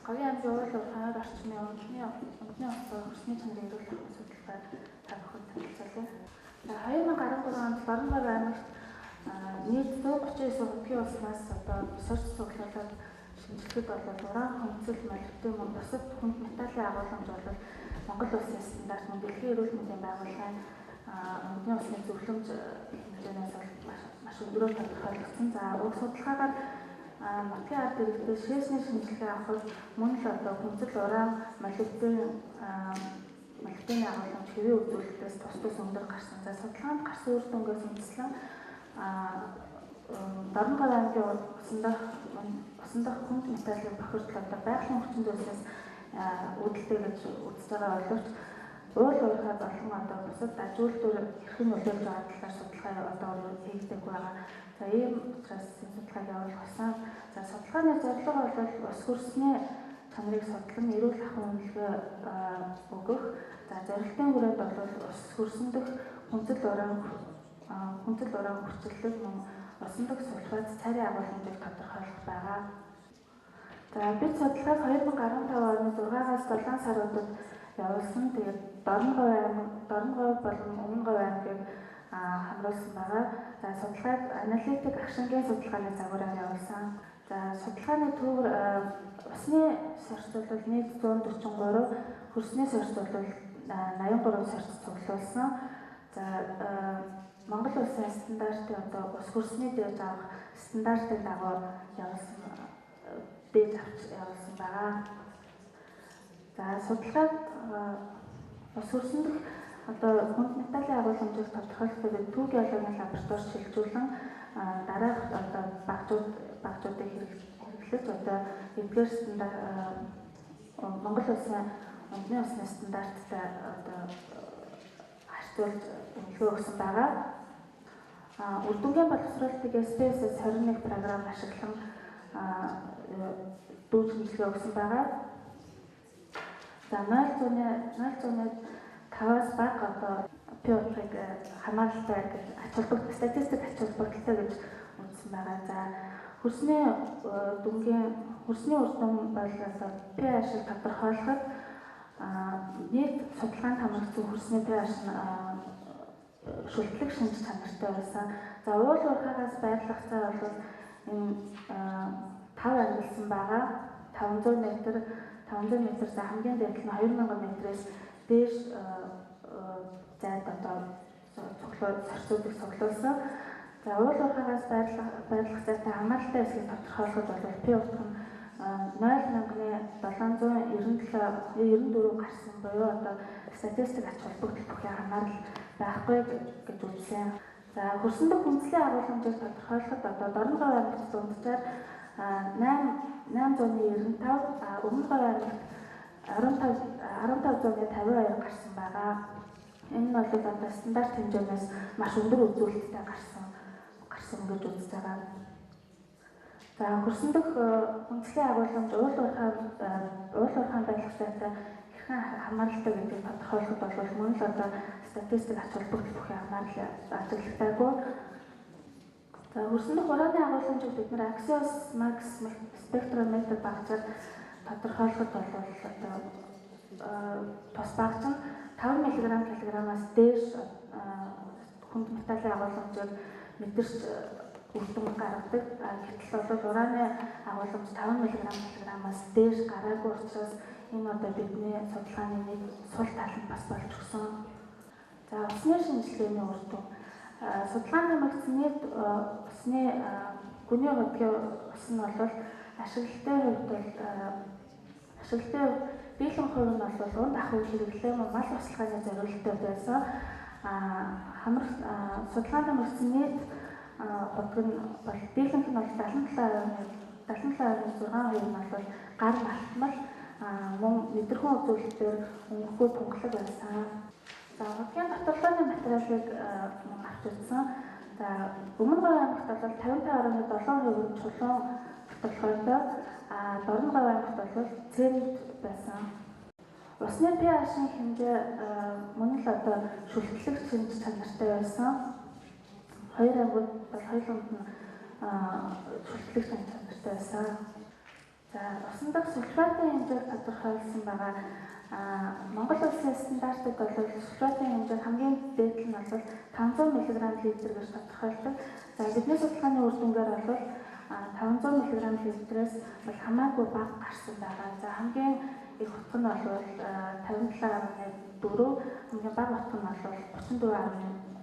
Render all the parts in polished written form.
Говийн аймгийн уул уурхайгаар орчмын өмдний усны чанарыг эрүүл ахуйн судалгаа та бүхэнд танилцуулъя. 2013 онд Дорноговь аймагт нийт 139 хотгийн улсаас сорьц цуглуулаад шинжилгэхэд уран хүнсэл молибден мөн бусад хүнд металлын агуулгамж бол Монгол улсын стандарт мөн дэлхийн эрүүл мэндийн байгууллагын өмдний усны зөвлөмж хэмжээнээс маш өндөрөөр тодорхойлогдсон. За уг судалгаагаар нутгийн ард иргэдэд шээсний шинжилгээ авахд мөн л хүнсэл уран молибден молибдены агуулгамж хэвийн үзүүлэлтээс тус өндөр гарсан. За судалгаанд гарсан үр дүнгээс үндэслэн Дорноговь аймгийн усан дахь хүнд металлын бохирдол байгалийн хүчин зүйлсээс үүдэлтэй гэж үзэж байгаа боловч уул уурхай болон бусад ажуултууд хэрхэн нөлөөлж байгаа талаар судалгаа хийгдэх байгаа. За ийм учраас судалгааг явуулах болсон. За судалгааны зорилго бол ус хөрсний чанарыг судлан эрүүл ахуйн үнэлгээ өгөх. За зорилтын хүрээнд бол ус хөрсөн дэх хүнсэл уран хүчлэлэг мөн усан дахь сульфат царийн агуулгамжийг тодорхойлох байгаа. За бид судалгааг 2015 оны 6-аас 7 саруудад явуулсан. Тэгээд Дорноговь болон Өмнөговь аймгийг хамруулсан байгаа. За судалгааг аналитик агшингийн судалгааны загвараар явуулсан. За судалгааны төвөр усны сорьц бол нийт 143, хөрсний сорьц бол 83 сорьц цуглуулсан. За Монгол улсын стандартын ус хөрсний дээд авах стандартын дагуу явуулсан байгаа. За судалгаад ус хөрсөн дэх хүнд металлын агуулгамжийг тодорхойлоход түүхийн ялгааны лабораторид шилжүүлэн дараах багжуудыг хэрэглэж эдгээр стандарт Монгол улсын өмдний усны стандарттай харьцуулж үнэлгээ өгсөн байгаа. Үр дүнгийн боловсруулалтыг SPS-с 21 програм ашиглан дүүж шинжилгээ өгсөн байгаа. За 0.5-аас бага PO-ыг хамааралтай гэж статистик ач холбогдолтой гэж үзсэн байгаа. За хөрсний үр дүн бол pH-ыг тодорхойлоход нийт судалгаанд хамрагдсан хөрсний pH нь шүлтлэг шинж чанартай байсан. За уул уурхайгаас байрлах цай бол энэ 5 ангилсан байгаа. 500 м за хамгийн дээд нь 2000 м-ээс дээш зайд сорьцуудыг цуглуулсан. За уул уурхайгаас байрлах зайтай хамааралтай хэсгийг тодорхойлоход бол P утга нь 0.797-94 гарсан буюу статистик ач холбогдол бүхий хамаарал байхгүй гэж үзсэн. За хөрсөн дэх хүнслийн агуулгамжийг тодорхойлоход Дорноговь аймагт дунджаар 895, Өмнөговь аймагт 1552 гарсан байгаа. Энэ нь бол стандарт хэмжээнээс маш өндөр үзүүлэлттэй гарсан гэж үзэж байгаа. За хөрсөн дэх хүнслийн агуулгамж уул уурхайн байх зайтай хэрхэн хамааралтай гэдгийг тодорхойлоход бол мөн л статистик ач холбогдол бүхий хамаарал ажиглагтаагүй. За хөрсөн дэх ураны агуулгамжийг бид нэр Axios Max спектрометр багцаар тодорхойлоход бол тус багц нь 5 мг/кг-аас дээш хүнд металлын агуулгамжийг мэдэрч үр дүн гаргадаг. Гэтэл бол ураны агуулгамж 5 мг/кг-аас дээш гараагүй учраас энэ бидний судалгааны нэг сул тал нь бас болж өгсөн. За усны шинжилгээний үр дүн. Судалгаанд хамрагдсан нийт усны гүний хөдөлгөөний ус нь бол ашиглалтын биелэн хувь нь бол унд ахуй хэрэглээ мал услаханы зорилттой байсан. Судалгаанд хамрагдсан нийт хөдөлгөөн нь бол биелэнх нь бол 77.6% нь бол гар малтмал мөн мэдрэхүүн үзүүлэлтээр өнгөрөхөд тунгалаг байсан. За хөдөлгөөний татварлааны материалыг авч үзсэн. За Өмнөговь аймагт бол 55.7% чулуун татварлахтай, Дорноговь аймагт бол цэнт байсан. Усны pH-ийн хэмжээ мөн л шүлтлэг шинж чанартай байсан. Хоёр аймагт бол хоёуланд нь шүлтлэг шинж чанартай байсан. За усан дахь сулбаатын хэмжээг тодорхойлсон байгаа. Монгол улсын стандартууд бол сулбаатын хэмжээ хамгийн дээд нь бол 500 мг литр гэж тодорхойлдог. За бидний судалгааны үр дүнгээр бол 500 мг литрээс бол хамаагүй бага гарсан байгаа. За хамгийн их утга нь бол 57.4, хамгийн бага утга нь бол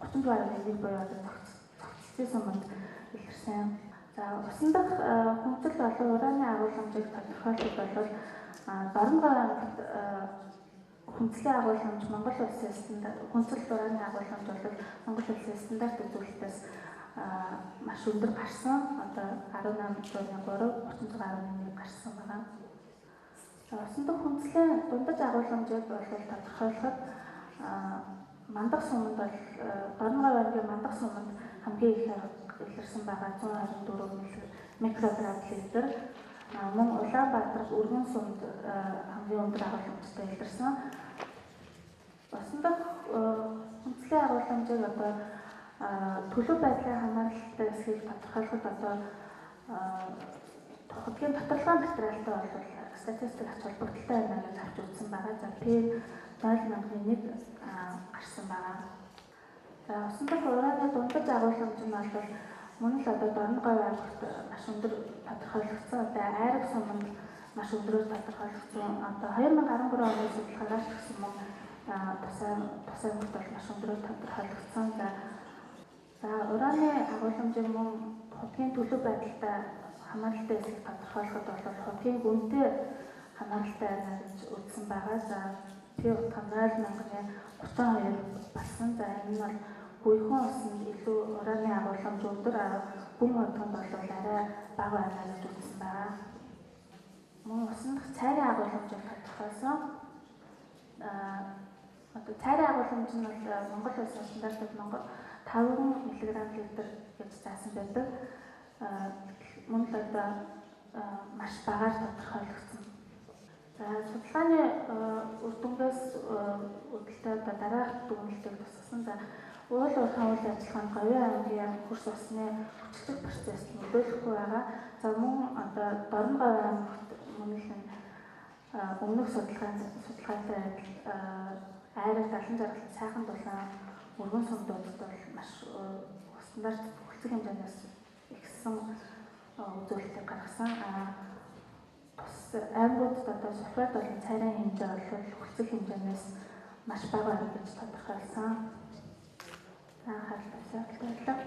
34.1 буюу зохицсон суманд илэрсэн. За усан дахь хүнсэл болон ураны агуулмжийг тодорхойлоход бол Дорногов аймагт хүнслийн агуулмж Монгол улсын стандарт хүнсэл ураны агуулмж бол Монгол улсын стандарт үзүүлэлтээс маш өндөр гарсан. Одоо 18.3 гарсан байна. За усан дахь хүнслийн дундаж агуулмжийг бол тодорхойлоход мандах суманд бол Дорногов аймгийн мандах суманд хамгийн их илэрсэн байгаа 124 микрограмм литр. Мөн Улаанбаатар өргөн сумд хамгийн өндөр агуулмжтай илэрсэн. Усан дахь хүнслийн агуулмжийг одоо төлөв байдлын хамааралтай эсхийг тодорхойлоход одоо хотгийн тодорхой материалтай бол статистик ач холбогдолтой байна гэж авч үзсэн байгаа. За P0.1 гарсан байгаа. За усан дахь ураны дундаж агуулмж нь бол мөн л одоо Дорногов аймагт маш өндөр тодорхойлогдсон. Одоо Айраг суманд маш өндөрөөр тодорхойлогдсон. Одоо 2013 оны судалгаагаар ч гэсэн мөн тусаа мөрд бол маш өндөрөөр тодорхойлогдсон. За ураны агуулмжийг мөн хотгийн төлөв байдалтай хамааралтай эсийг тодорхойлоход бол хотгийн гүнтэй хамааралтай байна гэж үзсэн байгаа. За P утга 0.32 болсон. За энэ нь бол буйхан усанд илүү ураны агуулмж өндөр, гүн утганд бол арай бага байна гэж үзсэн байгаа. Мөн усан дахь цайрын агуулмжийг тодорхойлсон. Одоо цайрын агуулмж нь бол Монгол улсын стандартад 5 мг литр гэж заасан байдаг. Мөн л одоо маш багаар тодорхойлогдсон. За судалгааны үр дүнгээс үүдэлтэй одоо дараах дүгнэлтийг тусгасан. За уул уурхайн үйл ажиллагаанд Говийн аймгийн хөрс усны хүчлэх процесс нөлөөлөхгүй байгаа. За мөн одоо Дорногов аймагт мөнхийн өмнөх судалгаатай Айраг далан жаргалт сайхан дулаан өргөн сумдуудад бол маш стандарт хүлцэх хэмжээнээс ихсэн үзүүлэлтийг гаргасан. Бус аймагуудад одоо сулфат болон цайрын хэмжээ бол хүлцэх хэмжээнээс маш бага байна гэж тодорхойлсон. Анхаарал тавьсан.